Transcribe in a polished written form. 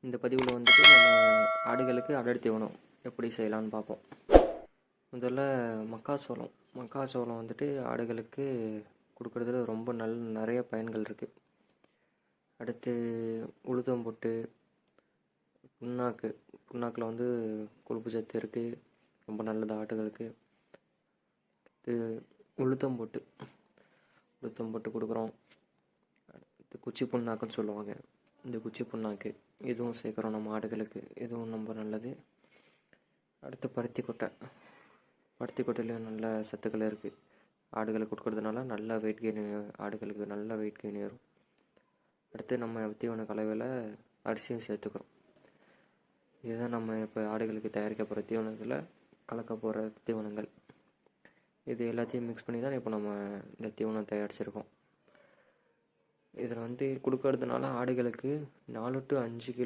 இந்த பதிவில் வந்துட்டு நம்ம ஆடுகளுக்கு அடர் தீவனம் எப்படி செய்யலான்னு பார்ப்போம். முதல்ல மக்காச்சோளம் வந்துட்டு ஆடுகளுக்கு கொடுக்குறதுல ரொம்ப நிறைய பயன்கள் இருக்குது. அடுத்து உளுத்தம் போட்டு புண்ணாக்கில் வந்து கொழுப்பு சத்து இருக்குது, ரொம்ப நல்லது ஆடுகளுக்கு. இது உளுத்தம் போட்டு கொடுக்குறோம். அடுத்து குச்சி புண்ணாக்குன்னு சொல்லுவாங்க, இந்த குச்சி புண்ணாக்கு இதுவும் சேர்க்குறோம் நம்ம ஆடுகளுக்கு, இதுவும் ரொம்ப நல்லது. அடுத்து பருத்தி கொட்டையிலையும் நல்ல சத்துக்கள் இருக்குது. ஆடுகளுக்கு கொடுக்கறதுனால நல்ல ஆடுகளுக்கு நல்ல வெயிட் கெயின் வரும். அடுத்து நம்ம தீவன கலவையில் அரிசியும் சேர்த்துக்கிறோம். இதுதான் நம்ம இப்போ ஆடுகளுக்கு தயாரிக்க போகிற தீவனத்தில் கலக்க போகிற தீவனங்கள். இது எல்லாத்தையும் மிக்ஸ் பண்ணி தான் இப்போ நம்ம இந்த தீவனம் தயாரிச்சிருக்கோம். இதில் வந்து கொடுக்கறதுனால ஆடுகளுக்கு 4 to 5 கிலோ